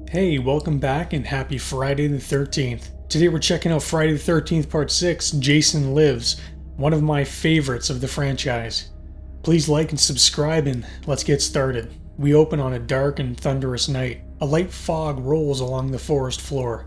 Hey, welcome back and happy Friday the 13th. Today we're checking out Friday the 13th Part 6, Jason Lives, one of my favorites of the franchise. Please like and subscribe and let's get started. We open on a dark and thunderous night. A light fog rolls along the forest floor.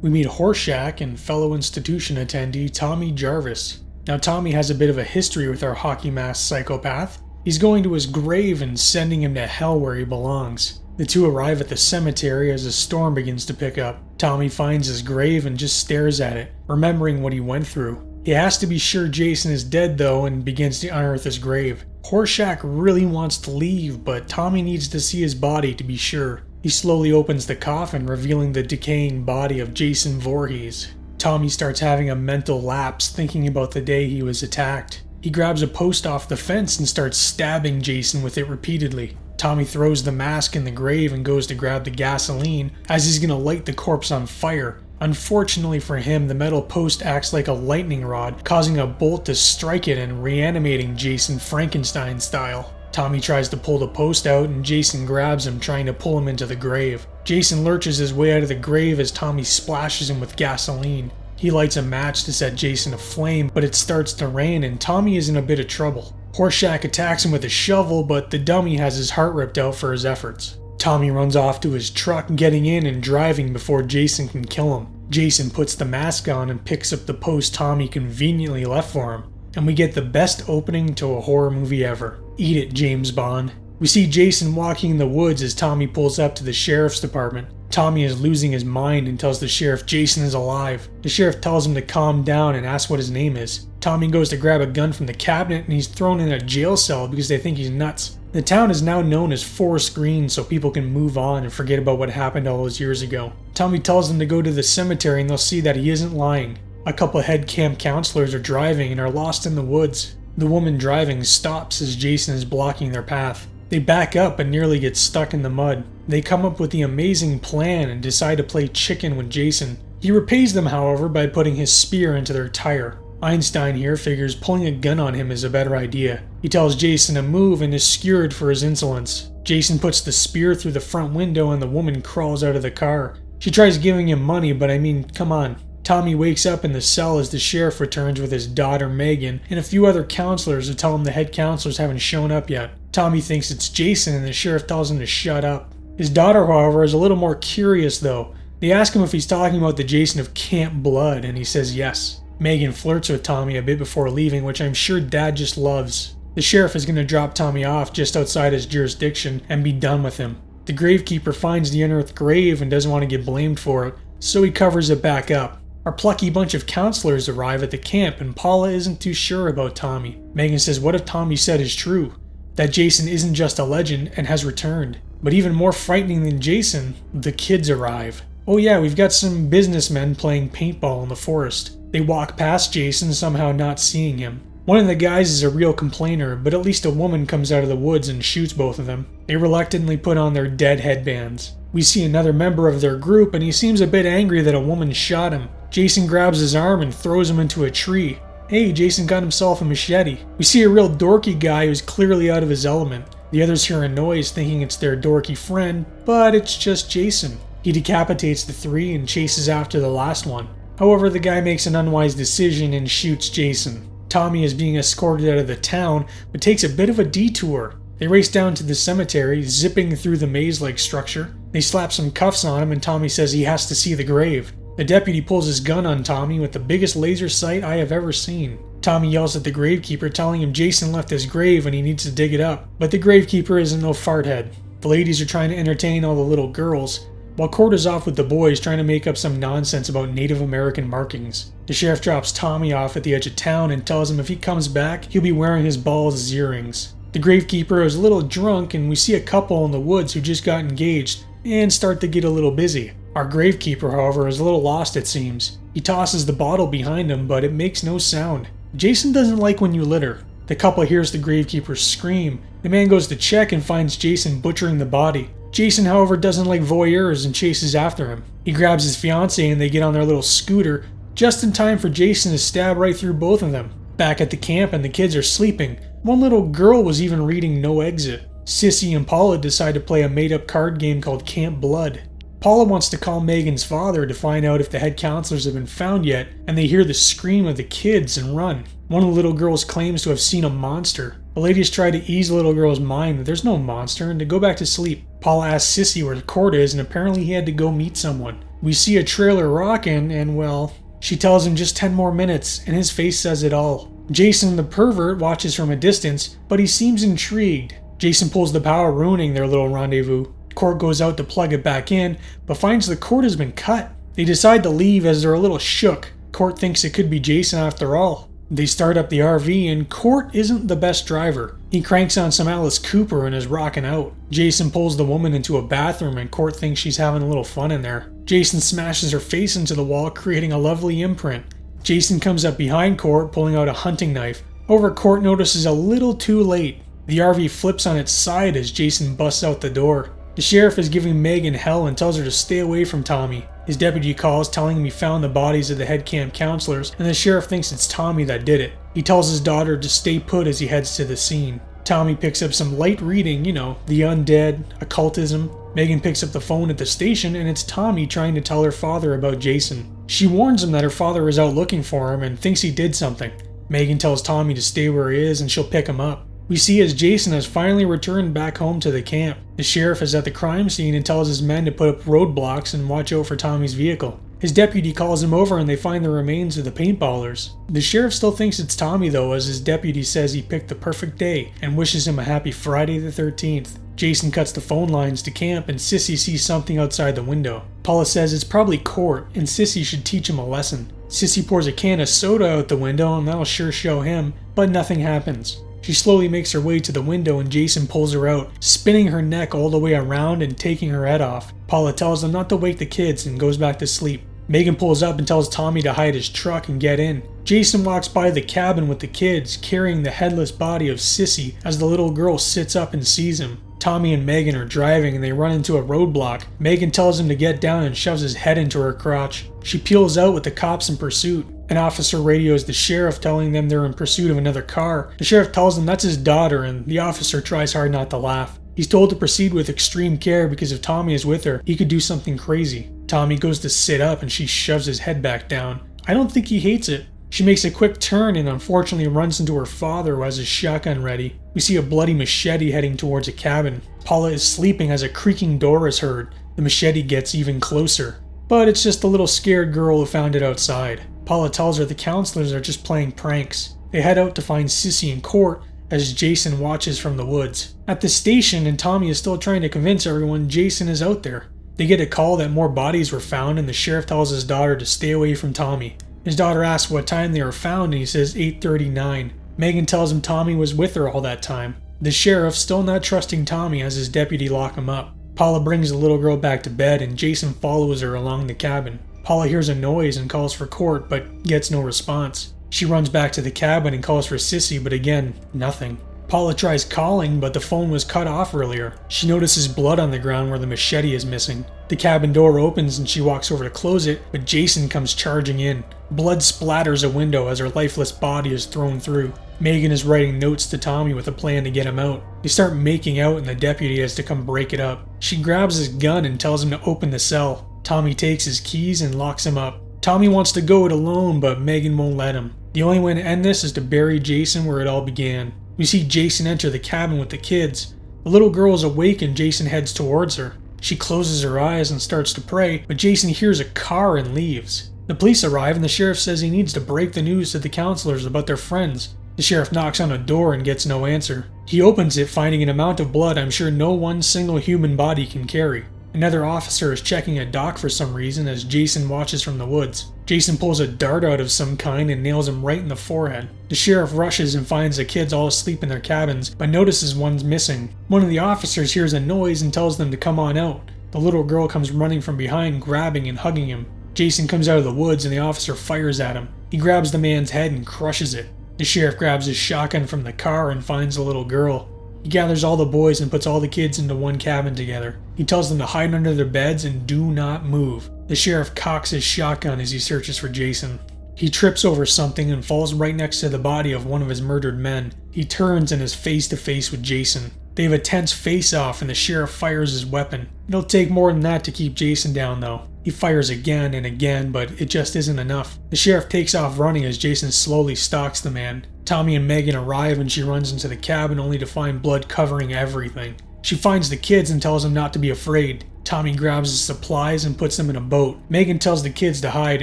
We meet Horshack and fellow institution attendee Tommy Jarvis. Now Tommy has a bit of a history with our hockey mask psychopath. He's going to his grave and sending him to hell where he belongs. The two arrive at the cemetery as a storm begins to pick up. Tommy finds his grave and just stares at it, remembering what he went through. He has to be sure Jason is dead though and begins to unearth his grave. Horshack really wants to leave, but Tommy needs to see his body to be sure. He slowly opens the coffin, revealing the decaying body of Jason Voorhees. Tommy starts having a mental lapse, thinking about the day he was attacked. He grabs a post off the fence and starts stabbing Jason with it repeatedly. Tommy throws the mask in the grave and goes to grab the gasoline as he's gonna light the corpse on fire. Unfortunately for him, the metal post acts like a lightning rod, causing a bolt to strike it and reanimating Jason Frankenstein style. Tommy tries to pull the post out and Jason grabs him, trying to pull him into the grave. Jason lurches his way out of the grave as Tommy splashes him with gasoline. He lights a match to set Jason aflame, but it starts to rain and Tommy is in a bit of trouble. Horshack attacks him with a shovel, but the dummy has his heart ripped out for his efforts. Tommy runs off to his truck, getting in and driving before Jason can kill him. Jason puts the mask on and picks up the post Tommy conveniently left for him. And we get the best opening to a horror movie ever. Eat it, James Bond. We see Jason walking in the woods as Tommy pulls up to the sheriff's department. Tommy is losing his mind and tells the sheriff Jason is alive. The sheriff tells him to calm down and asks what his name is. Tommy goes to grab a gun from the cabinet and he's thrown in a jail cell because they think he's nuts. The town is now known as Forest Green so people can move on and forget about what happened all those years ago. Tommy tells them to go to the cemetery and they'll see that he isn't lying. A couple head camp counselors are driving and are lost in the woods. The woman driving stops as Jason is blocking their path. They back up and nearly get stuck in the mud. They come up with the amazing plan and decide to play chicken with Jason. He repays them, however, by putting his spear into their tire. Einstein here figures pulling a gun on him is a better idea. He tells Jason to move and is skewered for his insolence. Jason puts the spear through the front window and the woman crawls out of the car. She tries giving him money, but I mean, come on. Tommy wakes up in the cell as the sheriff returns with his daughter Megan and a few other counselors who tell him the head counselors haven't shown up yet. Tommy thinks it's Jason and the sheriff tells him to shut up. His daughter, however, is a little more curious though. They ask him if he's talking about the Jason of Camp Blood and he says yes. Megan flirts with Tommy a bit before leaving, which I'm sure Dad just loves. The sheriff is going to drop Tommy off just outside his jurisdiction and be done with him. The gravekeeper finds the unearthed grave and doesn't want to get blamed for it, so he covers it back up. Our plucky bunch of counselors arrive at the camp and Paula isn't too sure about Tommy. Megan says what if Tommy said is true? That Jason isn't just a legend and has returned. But even more frightening than Jason, the kids arrive. Oh yeah, we've got some businessmen playing paintball in the forest. They walk past Jason, somehow not seeing him. One of the guys is a real complainer, but at least a woman comes out of the woods and shoots both of them. They reluctantly put on their dead headbands. We see another member of their group and he seems a bit angry that a woman shot him. Jason grabs his arm and throws him into a tree. Hey, Jason got himself a machete. We see a real dorky guy who's clearly out of his element. The others hear a noise thinking it's their dorky friend, but it's just Jason. He decapitates the three and chases after the last one. However, the guy makes an unwise decision and shoots Jason. Tommy is being escorted out of the town, but takes a bit of a detour. They race down to the cemetery, zipping through the maze-like structure. They slap some cuffs on him and Tommy says he has to see the grave. The deputy pulls his gun on Tommy with the biggest laser sight I have ever seen. Tommy yells at the gravekeeper, telling him Jason left his grave and he needs to dig it up. But the gravekeeper isn't no farthead. The ladies are trying to entertain all the little girls, while Court is off with the boys trying to make up some nonsense about Native American markings. The sheriff drops Tommy off at the edge of town and tells him if he comes back, he'll be wearing his balls as earrings. The gravekeeper is a little drunk and we see a couple in the woods who just got engaged and start to get a little busy. Our gravekeeper, however, is a little lost it seems. He tosses the bottle behind him, but it makes no sound. Jason doesn't like when you litter. The couple hears the gravekeeper scream. The man goes to check and finds Jason butchering the body. Jason, however, doesn't like voyeurs and chases after him. He grabs his fiancée and they get on their little scooter, just in time for Jason to stab right through both of them. Back at the camp and the kids are sleeping. One little girl was even reading No Exit. Sissy and Paula decide to play a made-up card game called Camp Blood. Paula wants to call Megan's father to find out if the head counselors have been found yet, and they hear the scream of the kids and run. One of the little girls claims to have seen a monster. The ladies try to ease the little girl's mind that there's no monster and to go back to sleep. Paula asks Sissy where Court is, and apparently he had to go meet someone. We see a trailer rocking, and well, she tells him just 10 more minutes, and his face says it all. Jason the pervert watches from a distance, but he seems intrigued. Jason pulls the power, ruining their little rendezvous. Court goes out to plug it back in, but finds the cord has been cut. They decide to leave as they're a little shook. Court thinks it could be Jason after all. They start up the RV, and Court isn't the best driver. He cranks on some Alice Cooper and is rocking out. Jason pulls the woman into a bathroom, and Court thinks she's having a little fun in there. Jason smashes her face into the wall, creating a lovely imprint. Jason comes up behind Court, pulling out a hunting knife. However, Court notices a little too late. The RV flips on its side as Jason busts out the door. The sheriff is giving Megan hell and tells her to stay away from Tommy. His deputy calls, telling him he found the bodies of the head camp counselors, and the sheriff thinks it's Tommy that did it. He tells his daughter to stay put as he heads to the scene. Tommy picks up some light reading, the undead, occultism. Megan picks up the phone at the station, and it's Tommy trying to tell her father about Jason. She warns him that her father is out looking for him and thinks he did something. Megan tells Tommy to stay where he is and she'll pick him up. We see as Jason has finally returned back home to the camp. The sheriff is at the crime scene and tells his men to put up roadblocks and watch out for Tommy's vehicle. His deputy calls him over and they find the remains of the paintballers. The sheriff still thinks it's Tommy though, as his deputy says he picked the perfect day and wishes him a happy Friday the 13th. Jason cuts the phone lines to camp and Sissy sees something outside the window. Paula says it's probably Court and Sissy should teach him a lesson. Sissy pours a can of soda out the window and that'll sure show him, but nothing happens. She slowly makes her way to the window and Jason pulls her out, spinning her neck all the way around and taking her head off. Paula tells them not to wake the kids and goes back to sleep. Megan pulls up and tells Tommy to hide his truck and get in. Jason walks by the cabin with the kids, carrying the headless body of Sissy as the little girl sits up and sees him. Tommy and Megan are driving and they run into a roadblock. Megan tells him to get down and shoves his head into her crotch. She peels out with the cops in pursuit. An officer radios the sheriff telling them they're in pursuit of another car. The sheriff tells them that's his daughter and the officer tries hard not to laugh. He's told to proceed with extreme care because if Tommy is with her, he could do something crazy. Tommy goes to sit up and she shoves his head back down. I don't think he hates it. She makes a quick turn and unfortunately runs into her father who has his shotgun ready. We see a bloody machete heading towards a cabin. Paula is sleeping as a creaking door is heard. The machete gets even closer. But it's just a little scared girl who found it outside. Paula tells her the counselors are just playing pranks. They head out to find Sissy in Court as Jason watches from the woods. At the station, and Tommy is still trying to convince everyone Jason is out there. They get a call that more bodies were found and the sheriff tells his daughter to stay away from Tommy. His daughter asks what time they were found and he says 8:39. Megan tells him Tommy was with her all that time. The sheriff, still not trusting Tommy, has his deputy lock him up. Paula brings the little girl back to bed and Jason follows her along the cabin. Paula hears a noise and calls for Court but gets no response. She runs back to the cabin and calls for Sissy but again, nothing. Paula tries calling, but the phone was cut off earlier. She notices blood on the ground where the machete is missing. The cabin door opens and she walks over to close it, but Jason comes charging in. Blood splatters a window as her lifeless body is thrown through. Megan is writing notes to Tommy with a plan to get him out. They start making out and the deputy has to come break it up. She grabs his gun and tells him to open the cell. Tommy takes his keys and locks him up. Tommy wants to go it alone, but Megan won't let him. The only way to end this is to bury Jason where it all began. We see Jason enter the cabin with the kids. The little girl is awake and Jason heads towards her. She closes her eyes and starts to pray, but Jason hears a car and leaves. The police arrive and the sheriff says he needs to break the news to the counselors about their friends. The sheriff knocks on a door and gets no answer. He opens it, finding an amount of blood I'm sure no one single human body can carry. Another officer is checking a dock for some reason as Jason watches from the woods. Jason pulls a dart out of some kind and nails him right in the forehead. The sheriff rushes and finds the kids all asleep in their cabins, but notices one's missing. One of the officers hears a noise and tells them to come on out. The little girl comes running from behind, grabbing and hugging him. Jason comes out of the woods and the officer fires at him. He grabs the man's head and crushes it. The sheriff grabs his shotgun from the car and finds the little girl. He gathers all the boys and puts all the kids into one cabin together. He tells them to hide under their beds and do not move. The sheriff cocks his shotgun as he searches for Jason. He trips over something and falls right next to the body of one of his murdered men. He turns and is face to face with Jason. They have a tense face-off and the sheriff fires his weapon. It'll take more than that to keep Jason down though. He fires again and again, but it just isn't enough. The sheriff takes off running as Jason slowly stalks the man. Tommy and Megan arrive and she runs into the cabin only to find blood covering everything. She finds the kids and tells them not to be afraid. Tommy grabs his supplies and puts them in a boat. Megan tells the kids to hide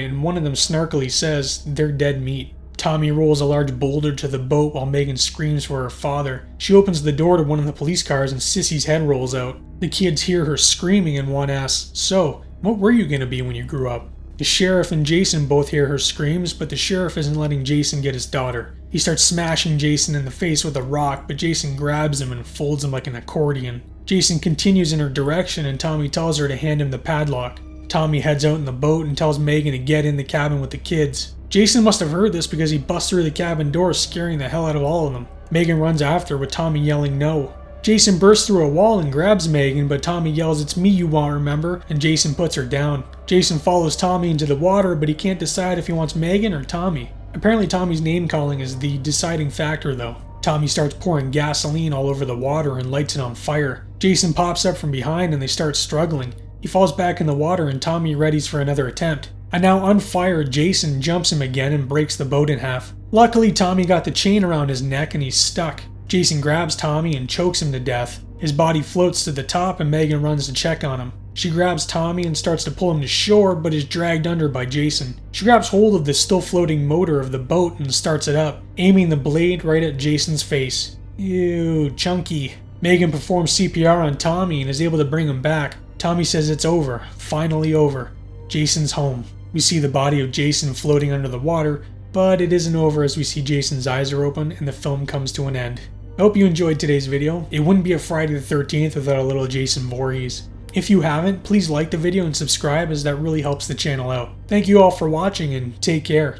and one of them snarkily says they're dead meat. Tommy rolls a large boulder to the boat while Megan screams for her father. She opens the door to one of the police cars and Sissy's head rolls out. The kids hear her screaming and one asks, "So, what were you gonna be when you grew up?" The sheriff and Jason both hear her screams, but the sheriff isn't letting Jason get his daughter. He starts smashing Jason in the face with a rock, but Jason grabs him and folds him like an accordion. Jason continues in her direction and Tommy tells her to hand him the padlock. Tommy heads out in the boat and tells Megan to get in the cabin with the kids. Jason must have heard this because he busts through the cabin door, scaring the hell out of all of them. Megan runs after with Tommy yelling no. Jason bursts through a wall and grabs Megan, but Tommy yells, "It's me you want, remember?" and Jason puts her down. Jason follows Tommy into the water, but he can't decide if he wants Megan or Tommy. Apparently Tommy's name calling is the deciding factor though. Tommy starts pouring gasoline all over the water and lights it on fire. Jason pops up from behind and they start struggling. He falls back in the water and Tommy readies for another attempt. A now on fire Jason jumps him again and breaks the boat in half. Luckily Tommy got the chain around his neck and he's stuck. Jason grabs Tommy and chokes him to death. His body floats to the top and Megan runs to check on him. She grabs Tommy and starts to pull him to shore, but is dragged under by Jason. She grabs hold of the still floating motor of the boat and starts it up, aiming the blade right at Jason's face. Ew, chunky. Megan performs CPR on Tommy and is able to bring him back. Tommy says it's over, finally over. Jason's home. We see the body of Jason floating under the water, but it isn't over as we see Jason's eyes are open and the film comes to an end. I hope you enjoyed today's video. It wouldn't be a Friday the 13th without a little Jason Voorhees. If you haven't, please like the video and subscribe as that really helps the channel out. Thank you all for watching and take care.